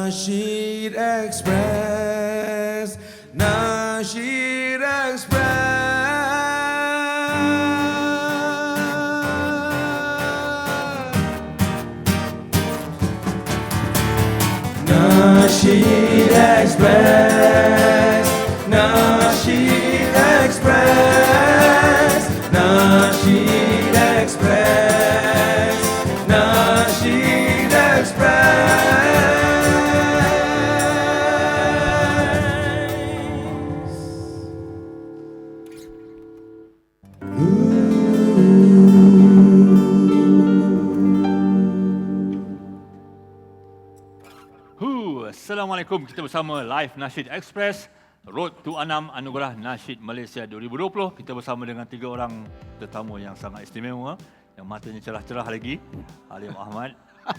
Nasheed Express, Nasheed Express, Nasheed Express, Nasheed Express, Nasheed Express, Nasheed Express. Assalamualaikum, kita bersama Live Nasheed Express Road to Anam Anugerah Nasheed Malaysia 2020. Kita bersama dengan 3 orang tetamu yang sangat istimewa, yang matanya cerah-cerah lagi. Halim Ahmad,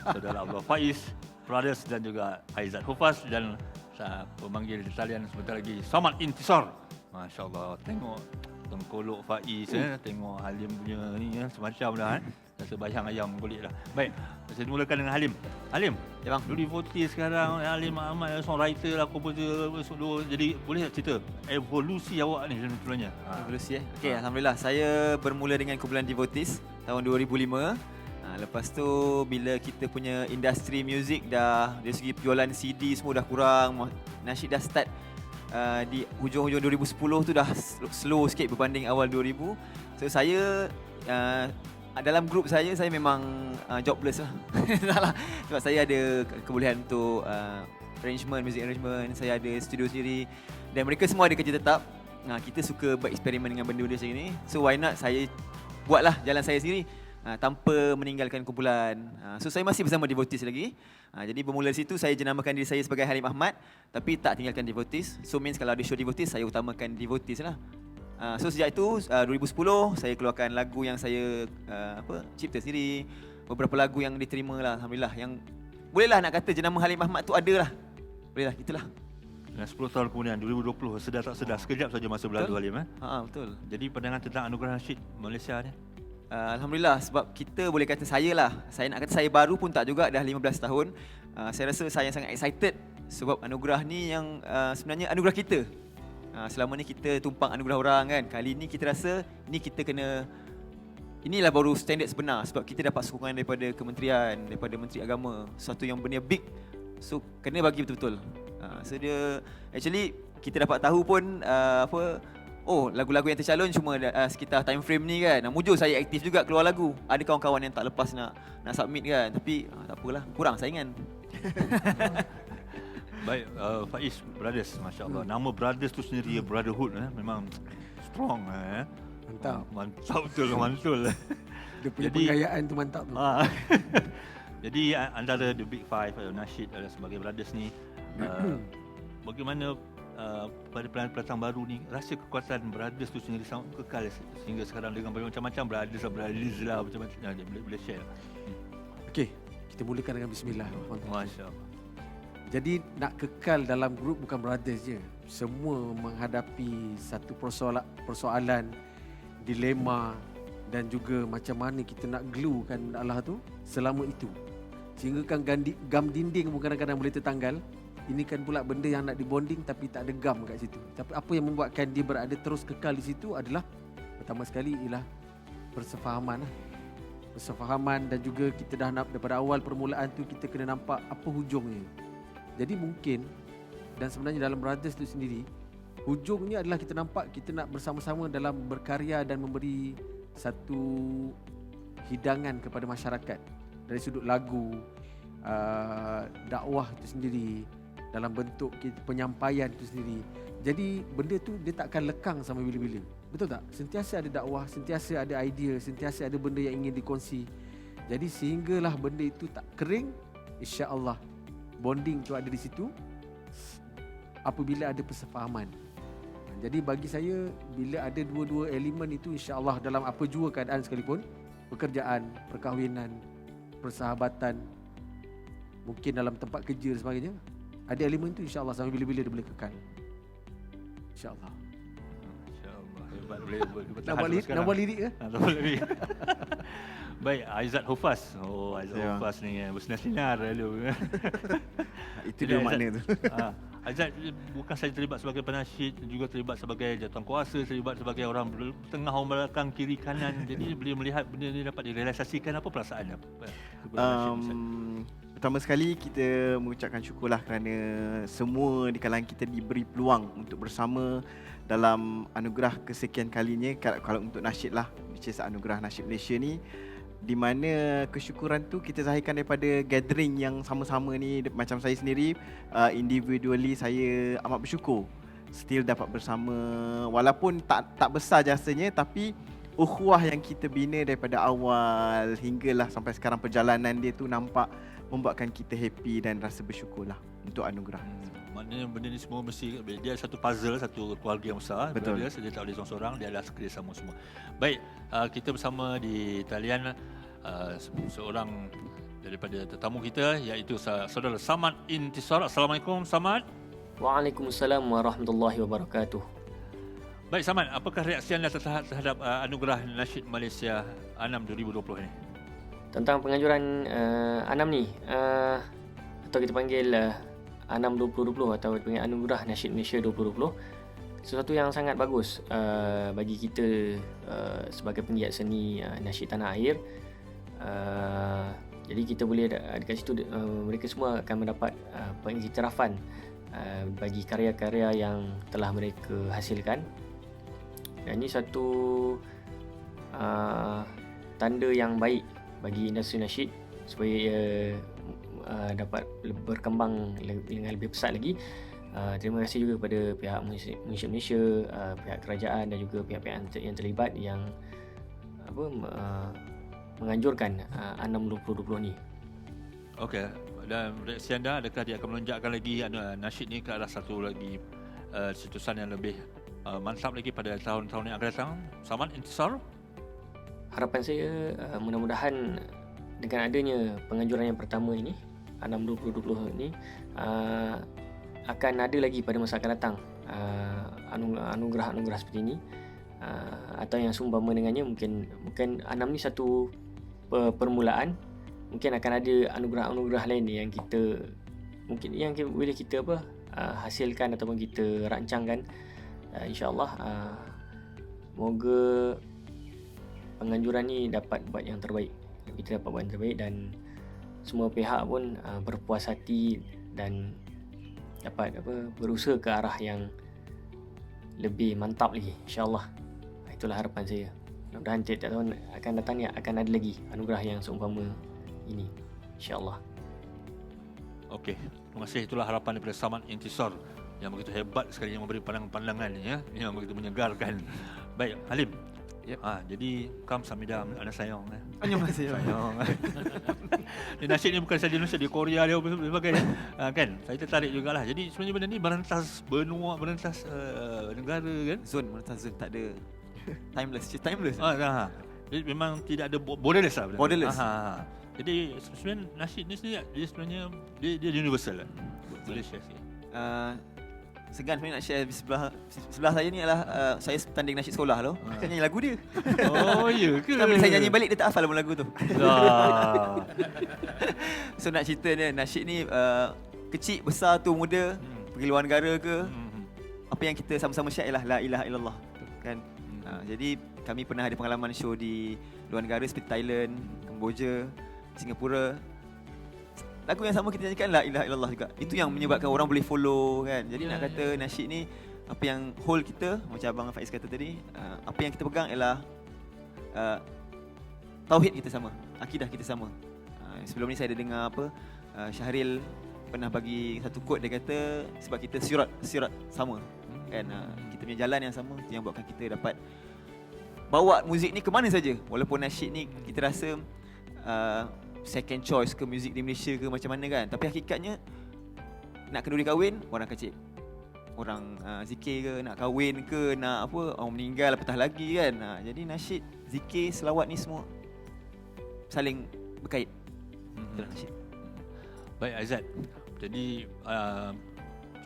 Saudara Abdul Faiz, Brothers dan juga Aizat Hufaz dan pemanggil di talian sebentar lagi Samad Intisar. Masya Allah, tengok tengkolok Faiz, tengok Halim punya ni semacam dah. Rasa bayang ayam kulit dah. Baik, saya mulakan dengan Halim. Halim, ya bang. Dulu devotee sekarang, Halim Ahmad songwriter lah, komposer, jadi boleh tak cerita evolusi awak ni sebenarnya? Evolusi Okey, alhamdulillah saya bermula dengan kumpulan Devotees tahun 2005. Lepas tu bila kita punya industri muzik dah dari segi penjualan CD semua dah kurang, Nasheed dah start di hujung-hujung 2010 tu dah slow sikit berbanding awal 2000. So saya dalam grup saya memang jobless lah. Salah. Sebab saya ada kebolehan untuk music arrangement, saya ada studio sendiri dan mereka semua ada kerja tetap. Kita suka bereksperimen dengan benda-benda macam ni. So why not saya buatlah jalan saya sendiri tanpa meninggalkan kumpulan. So saya masih bersama Devotees lagi. Jadi bermula dari situ saya jenamakan diri saya sebagai Halim Ahmad tapi tak tinggalkan Devotees. So means kalau ada show Devotees saya utamakan Devotees lah. So sejak itu 2010 saya keluarkan lagu yang saya cipta sendiri. Beberapa lagu yang diterima lah, alhamdulillah, yang bolehlah nak kata jenama Halim Ahmad tu ada lah. Bolehlah, itulah. Dan 10 tahun kemudian 2020 sedar tak sedar sekejap saja masa berlalu Halim. Betul. Jadi pandangan tentang anugerah Nasheed Malaysia ni? Alhamdulillah, sebab kita boleh kata saya nak kata saya baru pun tak juga, dah 15 tahun. Saya rasa saya sangat excited sebab anugerah ni yang sebenarnya anugerah kita. Selama ni kita tumpang anugerah orang kan. Kali ni kita rasa ni kita kena, inilah baru standard sebenar sebab kita dapat sokongan daripada kementerian, daripada Menteri Agama, sesuatu yang benda big. So kena bagi betul-betul. So dia actually kita dapat tahu pun lagu-lagu yang tercalon cuma sekitar time frame ni kan. Mujur saya aktif juga keluar lagu. Ada kawan-kawan yang tak lepas nak submit kan. Tapi tak apalah, kurang saingan. Baik, Faiz, Brothers, Masya Allah. Nama Brothers tu sendiri, brotherhood memang strong. Mantap betul, mantul. Dia punya penggayaan tu mantap tu. Jadi antara the big five, Nasheed sebagai Brothers ni, bagaimana pada pendatang baru ni, rasa kekuatan Brothers tu sendiri sangat kekal sehingga sekarang dengan macam-macam Brothers lah, macam-macam. Boleh share. Okey, kita mulakan dengan bismillah. Masya Allah. Jadi nak kekal dalam grup bukan brothers je. Semua menghadapi satu persoalan, dilema dan juga macam mana kita nak gluekan Allah tu selama itu. Sehingga kan gam dinding pun kadang-kadang boleh tertanggal. Ini kan pula benda yang nak dibonding tapi tak ada gam kat situ. Tapi apa yang membuatkan dia berada terus kekal di situ adalah pertama sekali ialah persefahaman. Persefahaman dan juga kita dah nak daripada awal permulaan tu kita kena nampak apa hujungnya. Jadi mungkin dan sebenarnya dalam Brothers tu sendiri hujungnya adalah kita nampak kita nak bersama-sama dalam berkarya dan memberi satu hidangan kepada masyarakat dari sudut lagu, dakwah itu sendiri, dalam bentuk penyampaian itu sendiri. Jadi benda tu dia takkan lekang sampai bila-bila. Betul tak? Sentiasa ada dakwah, sentiasa ada idea, sentiasa ada benda yang ingin dikongsi. Jadi sehinggalah benda itu tak kering, insya-Allah bonding tu ada di situ apabila ada persefahaman. Jadi bagi saya bila ada dua-dua elemen itu insya-Allah dalam apa jua keadaan sekalipun, pekerjaan, perkahwinan, persahabatan, mungkin dalam tempat kerja dan sebagainya, ada elemen itu insya-Allah sampai bila-bila dia boleh kekal. Insya-Allah. Insya-Allah. boleh Nak buat lirik ke? Nama lirik. Baik, Aizat Hufaz. Oh, Aizat Ya. Hufaz ni bersinar-sinar dulu. Itu dia makna tu. Aizat bukan saja terlibat sebagai penasyid, juga terlibat sebagai jawatankuasa, terlibat sebagai orang tengah, orang belakang, kiri, kanan. Jadi bila melihat benda ni dapat direalisasikan, apa perasaannya? Pertama sekali kita mengucapkan syukurlah kerana semua di kalangan kita diberi peluang untuk bersama dalam anugerah kesekian kalinya. Kalau untuk nasyid lah, which is anugerah nasyid Malaysia ni, di mana kesyukuran tu kita zahirkan daripada gathering yang sama-sama ni. Macam saya sendiri, individually saya amat bersyukur still dapat bersama, walaupun tak besar jasanya, tapi ukhuwah yang kita bina daripada awal hinggalah sampai sekarang, perjalanan dia tu nampak membuatkan kita happy dan rasa bersyukurlah untuk anugerah. Maknanya benda ni semua mesti dia satu puzzle, satu keluarga yang besar. Betul. Dia tak boleh seorang-seorang, dia adalah kerjasama semua. Baik, kita bersama di talian seorang daripada tetamu kita, iaitu saudara Samad Intisar. Assalamualaikum Samad. Waalaikumsalam warahmatullahi wabarakatuh. Baik Samad, apakah reaksi anda terhadap anugerah Nasyid Malaysia ANAM 2020 ini? Tentang penganjuran ANAM ni, atau kita panggil ANAM 2020 atau kita panggil Anugerah Nasyid Malaysia 2020, sesuatu yang sangat bagus bagi kita sebagai penggiat seni nasyid tanah air. Jadi kita boleh dekat situ, mereka semua akan mendapat pengiktirafan bagi karya-karya yang telah mereka hasilkan. Dan ini satu tanda yang baik bagi industri nasyid supaya dapat berkembang dengan lebih pesat lagi. Terima kasih juga kepada pihak Museum Malaysia, pihak kerajaan dan juga pihak-pihak yang terlibat yang menganjurkan ANAM 2020 ni. Okey, dan reaksi anda, adakah dia akan melonjakkan lagi nasyid ni ke arah satu lagi cetusan yang lebih mantap lagi pada tahun-tahun yang akan datang? Samad Intisar? Harapan saya mudah-mudahan dengan adanya penganjuran yang pertama ini, ANAM 2020 ini, akan ada lagi pada masa akan datang anugerah-anugerah seperti ini, atau yang seumpama dengannya. Mungkin ANAM ni satu permulaan, mungkin akan ada anugerah-anugerah lain yang boleh kita hasilkan ataupun kita rancangkan. InsyaAllah moga penganjuran ni dapat buat yang terbaik, kita dapat buat yang terbaik dan semua pihak pun berpuas hati dan dapat berusaha ke arah yang lebih mantap lagi, insyaAllah. Itulah harapan saya. Mudah-mudahan tiap tahun akan datang ni akan ada lagi anugerah yang seumpama ini, insyaAllah. Okey, terima kasih. Itulah harapan daripada Samad Intisar yang begitu hebat sekali, yang memberi pandangan-pandangan yang begitu menyegarkan. Baik, Halim. Yep. Jadi kam samida anak sayang. Terima kasih. Di nasyid ni bukan saja Indonesia, di Korea dia sebagainya. Kan? Saya tertarik jugalah. Jadi sebenarnya benda ni merentas benua, merentas negara kan? Merentas zone, tak ada timeless. Jadi memang tidak ada borderless lah. Borderless. Jadi sebenarnya nasyid ni sendiri dia sebenarnya dia universal lah. Boleh share sikit. Segan sebenarnya nak share sebelah saya ni adalah saya tanding nasyid sekolah tu. Saya nyanyi lagu dia. Oh, ya ke? Tapi saya nyanyi balik dia tak hafal lagu tu. Dah. So nak cerita ni, nasyid ni kecil, besar tu, muda, pergi luar negara ke, apa yang kita sama-sama share ialah la ilaha illallah kan. Jadi kami pernah ada pengalaman show di luar negara seperti Thailand, Kemboja, Singapura. Lagu yang sama kita nyanyikan la ilaha illallah juga. Itu yang menyebabkan orang boleh follow kan. Jadi nak kata nasyid ni, apa yang hold kita, macam Abang Faiz kata tadi, apa yang kita pegang ialah tauhid kita sama, akidah kita sama. Sebelum ni saya ada dengar Syahril pernah bagi satu quote, dia kata sebab kita sirat sama kan, kita punya jalan yang sama, itu yang buatkan kita dapat bawa muzik ni ke mana saja. Walaupun nasyid ni kita rasa second choice ke muzik di Malaysia ke macam mana kan, tapi hakikatnya nak kenduri kahwin orang kecil, orang zikir ke, nak kahwin ke, nak orang meninggal apatah lagi kan. Jadi nasyid, zikir, selawat ni semua saling berkait. Itulah nasyid. Baik Aizat, jadi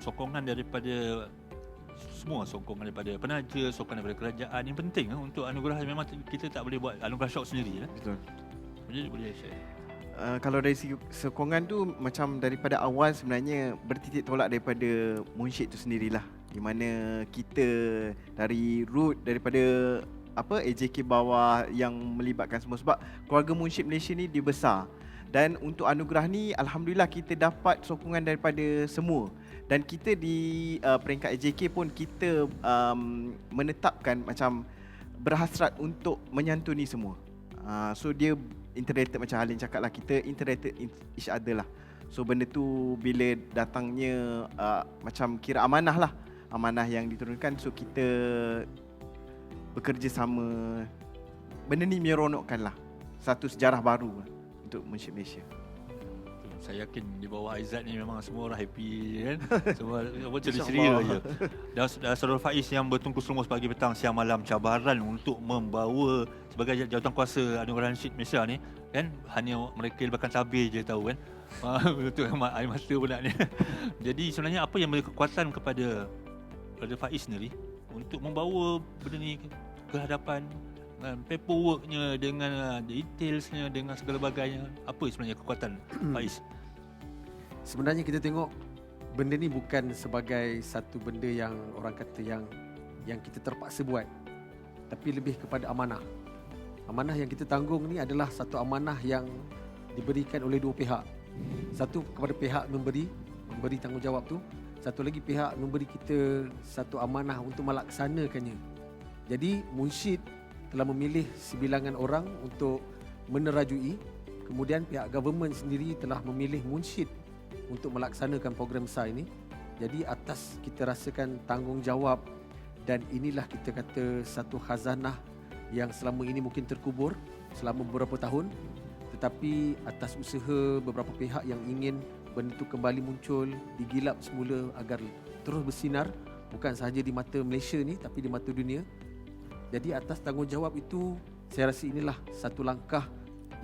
sokongan daripada semua sokongan daripada penaja, sokongan daripada kerajaan. Yang penting untuk anugerah, memang kita tak boleh buat anugerah syok sendiri. Betul. Jadi boleh share. Kalau dari segi sokongan tu, macam daripada awal sebenarnya bertitik tolak daripada Munsyid tu sendirilah. Di mana kita dari root daripada AJK bawah yang melibatkan semua, sebab keluarga Munsyid Malaysia ni dia besar. Dan untuk anugerah ni alhamdulillah kita dapat sokongan daripada semua. Dan kita di peringkat AJK pun kita menetapkan macam berhasrat untuk menyantuni semua. So dia integrated, macam Halim cakap lah, kita integrated each other lah. So benda tu bila datangnya macam kira amanah lah, amanah yang diturunkan. So kita bekerja sama, benda ni meronokkan lah, satu sejarah baru untuk Munsyid Malaysia. Saya yakin di bawah Aizat ni memang semua orang happy kan. Semua ceria je. Dan Saudara Faiz yang bertungkus lumus pagi petang siang malam cabaran untuk membawa sebagai jawatankuasa Anugerah Nasyid Malaysia ni kan, hanya mereka libatkan tabir je tahu kan. Betul, air mata pun nak ni. Jadi sebenarnya apa yang memberi kekuatan kepada Faiz sendiri untuk membawa benda ni ke hadapan, paperworknya, dengan detailsnya, dengan segala bagainya. Apa sebenarnya kekuatan Faiz? Sebenarnya kita tengok benda ni bukan sebagai satu benda yang orang kata yang kita terpaksa buat, tapi lebih kepada amanah. Amanah yang kita tanggung ni adalah satu amanah yang diberikan oleh dua pihak. Satu kepada pihak memberi tanggungjawab tu, satu lagi pihak memberi kita satu amanah untuk melaksanakannya. Jadi Munsyid telah memilih sebilangan orang untuk menerajui, kemudian pihak government sendiri telah memilih Munsyid untuk melaksanakan program besar ini. Jadi atas kita rasakan tanggungjawab, dan inilah kita kata satu khazanah yang selama ini mungkin terkubur selama beberapa tahun, tetapi atas usaha beberapa pihak yang ingin benda itu kembali muncul, digilap semula agar terus bersinar bukan sahaja di mata Malaysia ni tapi di mata dunia. Jadi atas tanggungjawab itu, saya rasa inilah satu langkah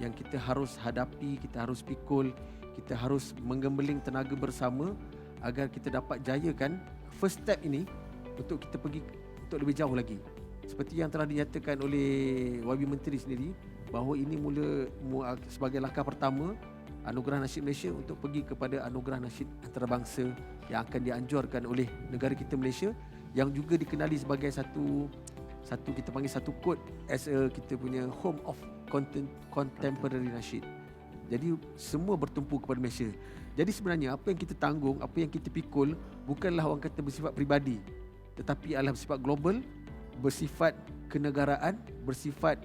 yang kita harus hadapi, kita harus pikul, kita harus menggembeling tenaga bersama agar kita dapat jayakan first step ini untuk kita pergi untuk lebih jauh lagi. Seperti yang telah dinyatakan oleh YB Menteri sendiri, bahawa ini mula sebagai langkah pertama Anugerah Nasyid Malaysia untuk pergi kepada Anugerah Nasyid Antarabangsa yang akan dianjurkan oleh negara kita Malaysia, yang juga dikenali sebagai satu kita panggil satu kod as kita punya home of contemporary nasyid. Jadi semua bertumpu kepada Malaysia. Jadi sebenarnya apa yang kita tanggung, apa yang kita pikul bukanlah orang kata bersifat peribadi, tetapi adalah bersifat global, bersifat kenegaraan, bersifat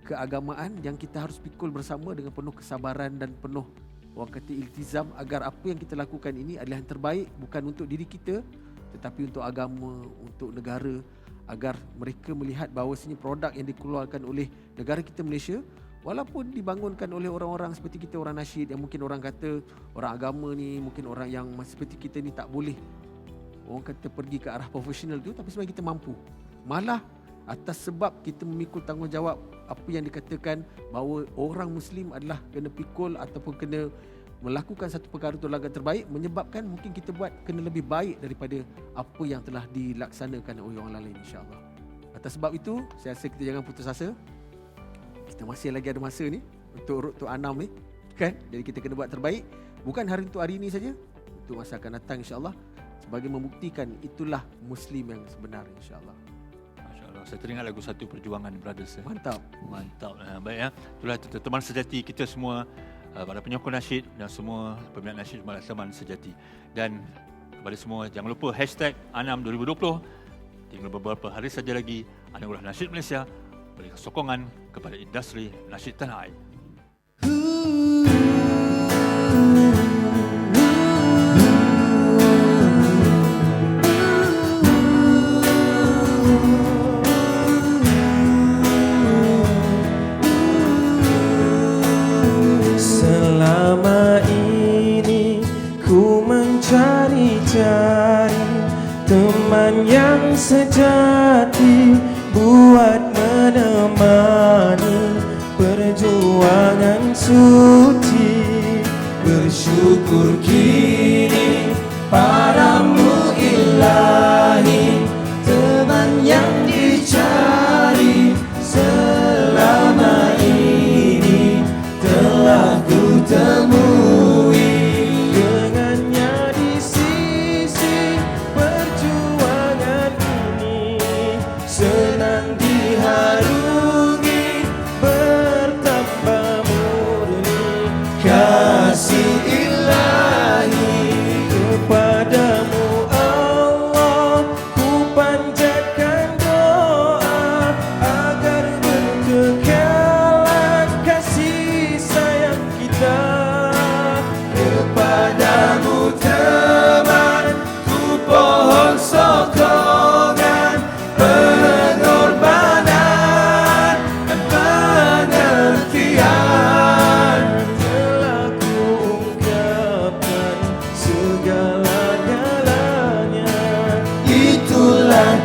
keagamaan yang kita harus pikul bersama dengan penuh kesabaran dan penuh orang kata iltizam, agar apa yang kita lakukan ini adalah yang terbaik, bukan untuk diri kita tetapi untuk agama, untuk negara, agar mereka melihat bahawasanya produk yang dikeluarkan oleh negara kita Malaysia, walaupun dibangunkan oleh orang-orang seperti kita, orang nasyid yang mungkin orang kata orang agama ni, mungkin orang yang seperti kita ni tak boleh orang kata pergi ke arah profesional tu, tapi sebenarnya kita mampu. Malah atas sebab kita memikul tanggungjawab apa yang dikatakan bahawa orang Muslim adalah kena pikul ataupun kena melakukan satu perkara itu laga terbaik, menyebabkan mungkin kita buat kena lebih baik daripada apa yang telah dilaksanakan oleh orang lain, insya-Allah. Atas sebab itu, saya rasa kita jangan putus asa. Kita masih lagi ada masa ni untuk Road to Anam ni, kan? Jadi kita kena buat terbaik, bukan hari untuk hari ini saja, untuk masa akan datang, insya-Allah, sebagai membuktikan itulah Muslim yang sebenar, insya-Allah. Saya teringat lagu Satu Perjuangan Brothers. Mantap. Mantap. Baik ya. Itulah teman sejati kita semua, para penyokong nasyid dan semua peminat nasyid teman sejati. Dan kepada semua jangan lupa #Anam 2020. Tinggal beberapa hari saja lagi Anugerah Nasyid Malaysia berikan sokongan kepada industri nasyid tanah air. Cari teman yang sejati buat menemani perjuangan suci. Bersyukur kini padamu Ilahi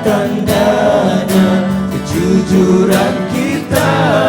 tandanya kejujuran kita.